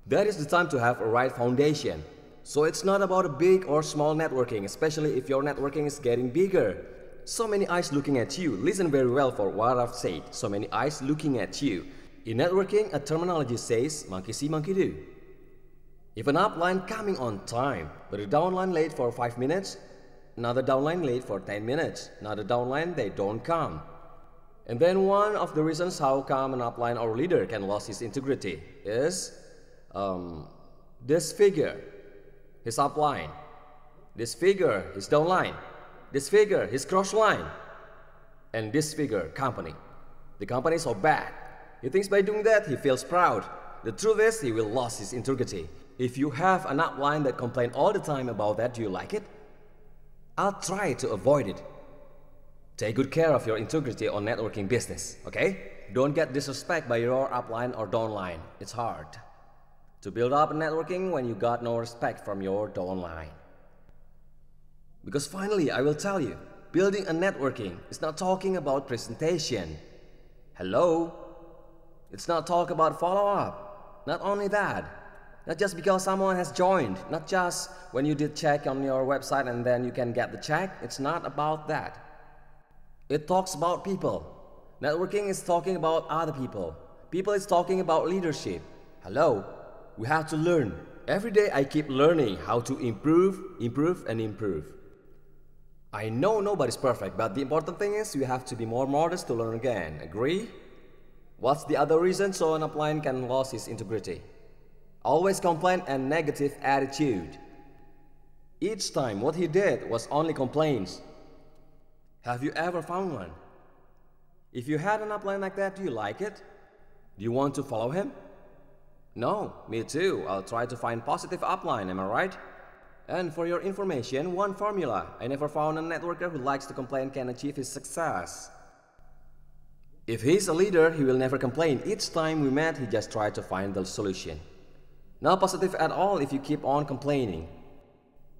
That is the time to have a right foundation. So it's not about a big or small networking, especially if your networking is getting bigger. So many eyes looking at you. Listen very well for what I've said. So many eyes looking at you. In networking, a terminology says, monkey see, monkey do. If an upline coming on time, but a downline late for 5 minutes, another downline late for 10 minutes, another downline they don't come. And then one of the reasons how come an upline or leader can lose his integrity is disfigure his upline, disfigure his downline, disfigure his cross line, and disfigure company. The company is so bad. He thinks by doing that he feels proud. The truth is he will lose his integrity. If you have an upline that complain all the time about that, do you like it? I'll try to avoid it. Take good care of your integrity on networking business, okay? Don't get disrespect by your upline or downline. It's hard to build up networking when you got no respect from your downline. Because finally, I will tell you, building a networking is not talking about presentation. Hello? It's not talk about follow-up. Not only that, not just because someone has joined, not just when you did check on your website and then you can get the check. It's not about that. It talks about people. Networking is talking about other people. People is talking about leadership. Hello? We have to learn. Every day I keep learning how to improve, and improve. I know nobody's perfect, but the important thing is you have to be more modest to learn again. Agree? What's the other reason so an upline can lose his integrity? Always complain and negative attitude. Each time what he did was only complaints. Have you ever found one? If you had an upline like that, do you like it? Do you want to follow him? No, me too. I'll try to find positive upline, am I right? And for your information, one formula. I never found a networker who likes to complain can achieve his success. If he's a leader, he will never complain. Each time we met, he just tried to find the solution. Not positive at all if you keep on complaining.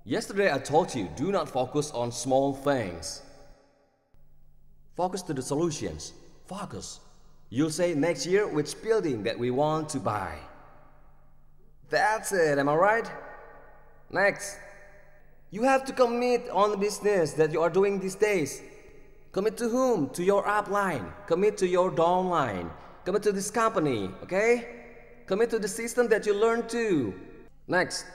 Yesterday I told you, do not focus on small things. Focus to the solutions. Focus. You'll say next year which building that we want to buy. That's it, am I right? Next. You have to commit on the business that you are doing these days. Commit to whom? To your upline. Commit to your downline. Commit to this company, okay? Commit to the system that you learn to. Next.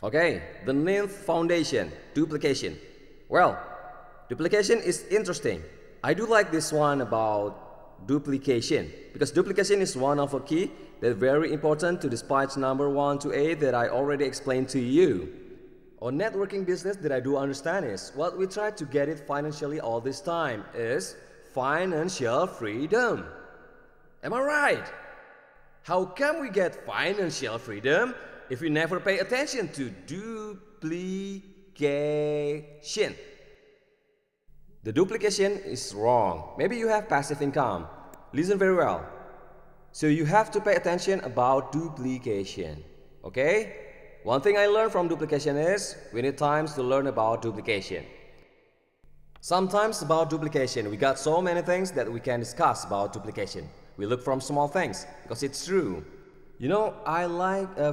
Okay, the 9th foundation, duplication. Well, duplication is interesting. I do like this one about duplication because duplication is one of a key that's very important to despite number 1 to 8 that I already explained to you. On networking business that I do understand is what we try to get it financially all this time is financial freedom. Am I right? How come we get financial freedom if we never pay attention to duplication? The duplication is wrong. Maybe you have passive income. Listen very well. So you have to pay attention about duplication. Okay? One thing I learned from duplication is we need times to learn about duplication. Sometimes about duplication, we got so many things that we can discuss about duplication. We look from small things because it's true. You know, I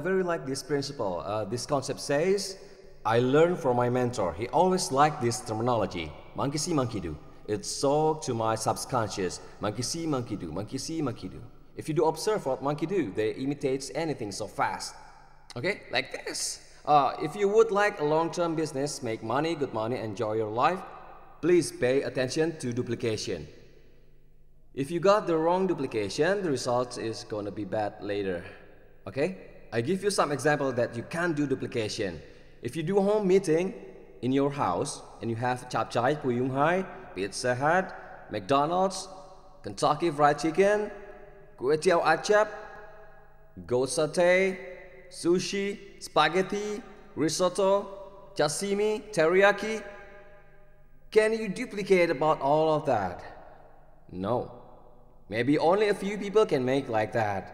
very like this principle. This concept says, I learned from my mentor. He always liked this terminology. Monkey see, monkey do. It's so to my subconscious. Monkey see, monkey do. Monkey see, monkey do. If you do observe what monkey do, they imitate anything so fast. Okay, like this. If you would like a long-term business, make money, good money, enjoy your life, please pay attention to duplication. If you got the wrong duplication, the result is gonna be bad later. Okay? I give you some example that you can't do duplication. If you do a home meeting in your house and you have Chapchai, Puyung Hai, Pizza Hut, McDonald's, Kentucky Fried Chicken, Kue Tiao Acap, goat satay, sushi, spaghetti, risotto, sashimi, teriyaki. Can you duplicate about all of that? No. Maybe only a few people can make like that.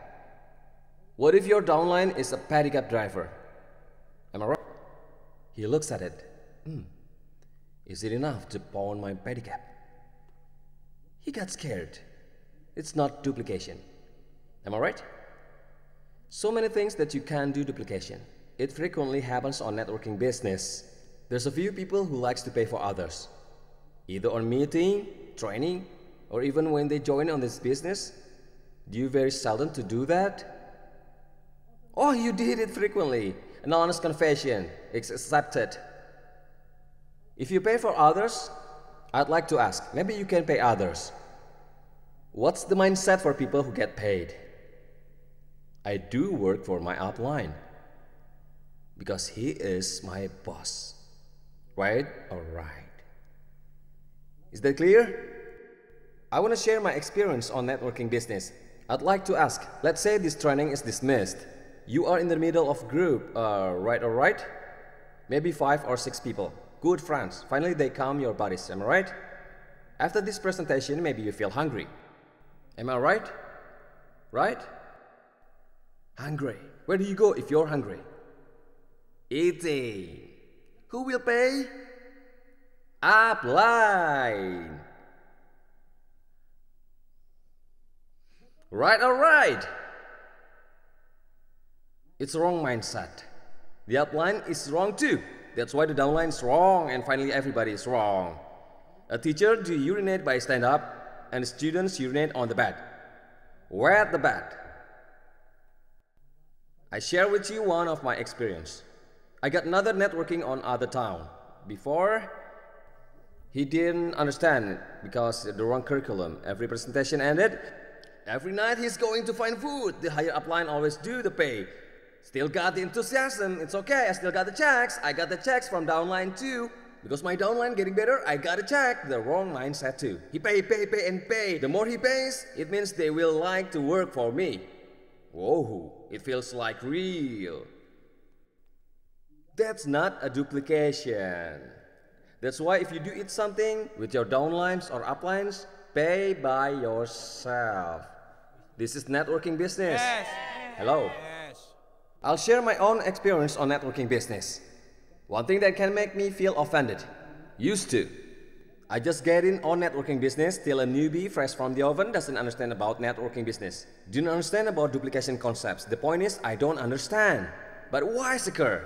What if your downline is a pedicab driver? Am I right? He looks at it. Is it enough to pawn my pedicab? He got scared. It's not duplication. Am I right? So many things that you can do duplication. It frequently happens on networking business. There's a few people who likes to pay for others. Either on meeting, training, or even when they join on this business. Do you very seldom to do that? Oh, you did it frequently. An honest confession. It's accepted. If you pay for others, I'd like to ask, maybe you can pay others. What's the mindset for people who get paid? I do work for my upline because he is my boss. Right or right? Is that clear? I want to share my experience on networking business. I'd like to ask, let's say this training is dismissed. You are in the middle of group, right or right? Maybe 5 or 6 people, good friends. Finally, they come your buddies, am I right? After this presentation, maybe you feel hungry. Am I right? Right? Hungry. Where do you go if you're hungry? Eating. Who will pay? Upline. Right or right? It's a wrong mindset. The upline is wrong too. That's why the downline is wrong and finally everybody is wrong. A teacher do urinate by stand up and students urinate on the bed. Wet the bed. I share with you one of my experience. I got another networking on other town. Before, he didn't understand it because the wrong curriculum. Every presentation ended. Every night he's going to find food. The higher upline always do the pay. Still got the enthusiasm. It's okay. I still got the checks. I got the checks from downline too. Because my downline getting better, I got a check. The wrong mindset too. He pay, and pay. The more he pays, it means they will like to work for me. Whoa, it feels like real. That's not a duplication. That's why if you do eat something with your downlines or uplines, pay by yourself. This is networking business. Yes. Hello. Yes. I'll share my own experience on networking business. One thing that can make me feel offended. Used to. I just get in on networking business till a newbie fresh from the oven doesn't understand about networking business. Didn't understand about duplication concepts. The point is I don't understand. But why occur?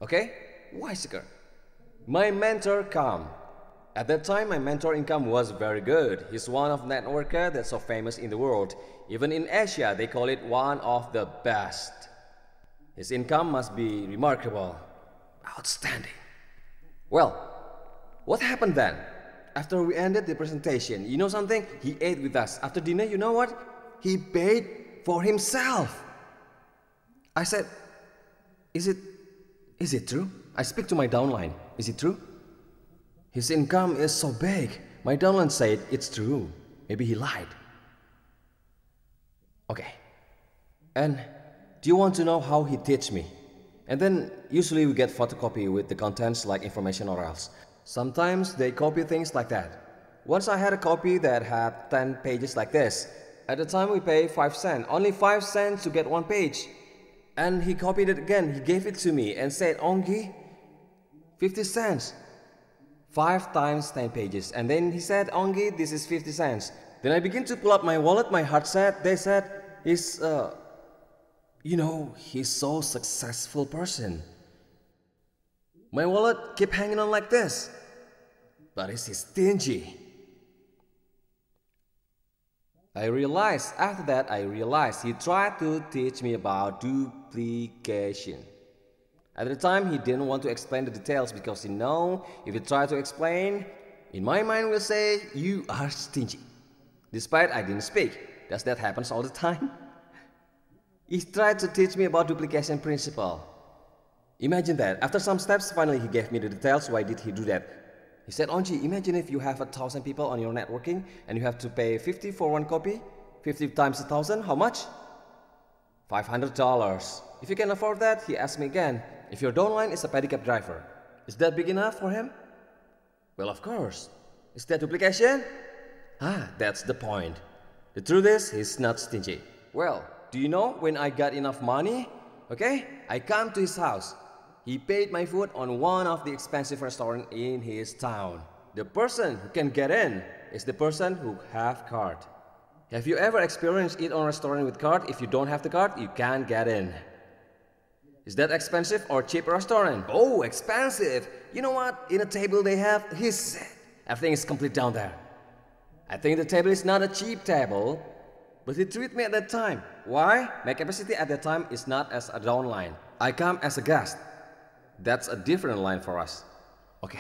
Okay? Why occur? My mentor come. At that time, my mentor income was very good. He's one of networker that's so famous in the world. Even in Asia, they call it one of the best. His income must be remarkable. Outstanding. Well, what happened then? After we ended the presentation, you know something? He ate with us. After dinner, you know what? He paid for himself. I said, is it true? I speak to my downline. Is it true? His income is so big, My downline said it's true. Maybe he lied. Okay. And do you want to know how he teach me? And then usually we get photocopy with the contents like information or else. Sometimes they copy things like that. Once I had a copy that had 10 pages like this. At the time we pay 5 cents, only 5 cents to get one page. And he copied it again, he gave it to me and said, Onggi, 50 cents. 5 times 10 pages. And then he said, Onggi, this is 50 cents. Then I begin to pull out my wallet, my heart said, they said, he's so successful person. My wallet keep hanging on like this. But he's stingy. After that I realized he tried to teach me about duplication. At the time he didn't want to explain the details because he know if he tried to explain, in my mind will say, you are stingy. Despite I didn't speak. Does that happen all the time? He tried to teach me about duplication principle. Imagine that. After some steps, finally he gave me the details. Why did he do that? He said, Onggi, imagine if you have 1,000 people on your networking and you have to pay 50 for one copy. 50 times 1,000, how much? $500. If you can afford that, he asked me again, if your downline is a pedicab driver, is that big enough for him? Well, of course. Is that duplication? That's the point. The truth is, he's not stingy. Well, do you know when I got enough money? Okay, I come to his house. He paid my food on one of the expensive restaurants in his town. The person who can get in is the person who have card. Have you ever experienced eat on restaurant with card? If you don't have the card, you can't get in. Is that expensive or cheap restaurant? Oh, expensive. You know what? In a table they have, he said, everything is complete down there. I think the table is not a cheap table, but he treated me at that time. Why? My capacity at that time is not as a downline. I come as a guest. That's a different line for us. Okay,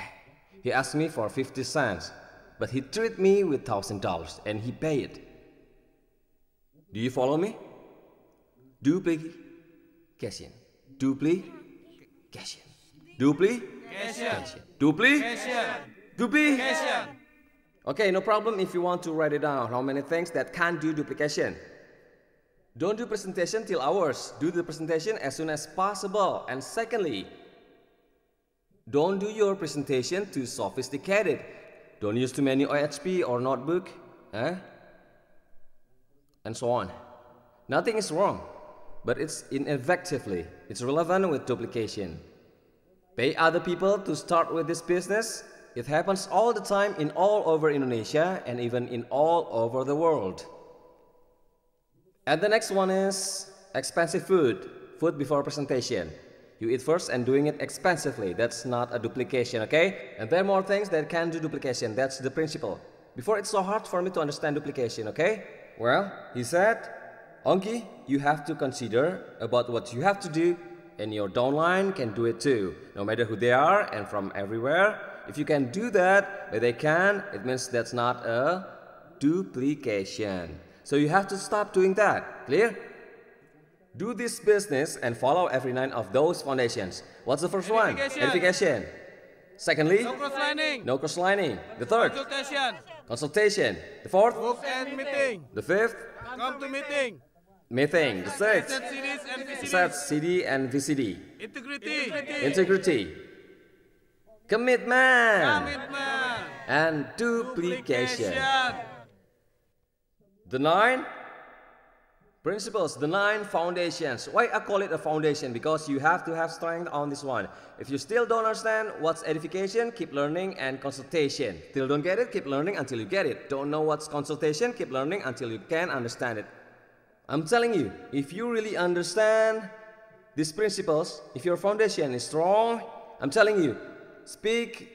he asked me for 50 cents, but he treated me with $1,000 and he paid. Do you follow me? Duplication. Duplication. Duplication. Duplication. Okay, no problem if you want to write it down. How many things that can't do duplication? Don't do presentation till hours. Do the presentation as soon as possible. And secondly, don't do your presentation too sophisticated. Don't use too many OHP or notebook, and so on. Nothing is wrong, but it's ineffectively. It's relevant with duplication. Pay other people to start with this business. It happens all the time in all over Indonesia and even in all over the world. And the next one is expensive food. Food before presentation. You eat first and doing it expensively. That's not a duplication, okay? And there are more things that can do duplication. That's the principle. Before, it's so hard for me to understand duplication, okay? Well, he said, Onggi, you have to consider about what you have to do, and your downline can do it too, no matter who they are and from everywhere. If you can do that, but they can, it means that's not a duplication. So you have to stop doing that. Clear? Do this business and follow every 9 of those foundations. What's the first one? Edification. Secondly, No cross-lining. no cross-lining. The third, consultation. The fourth, Book and meeting. the fifth, Come to meeting. meeting. The sixth, Set CDs and VCDs. set CD and VCD. Integrity. Integrity. Commitment. Commitment. And duplication. The 9 principles, the 9 foundations. Why I call it a foundation? Because you have to have strength on this one. If you still don't understand what's edification, keep learning, and consultation. Still don't get it, keep learning until you get it. Don't know what's consultation, keep learning until you can understand it. I'm telling you, if you really understand these principles, if your foundation is strong, I'm telling you, speak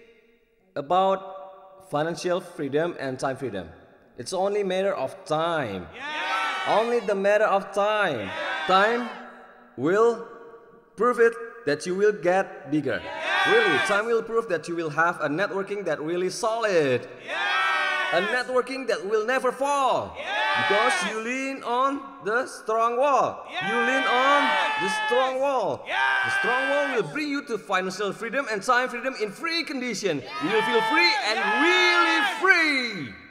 about financial freedom and time freedom. It's only a matter of time. Only the matter of time. Time will prove it that you will get bigger. Really, time will prove that you will have a networking that really solid. A networking that will never fall. Because you lean on the strong wall. You lean on the strong wall. The strong wall will bring you to financial freedom and time freedom in free condition. You will feel free and really free!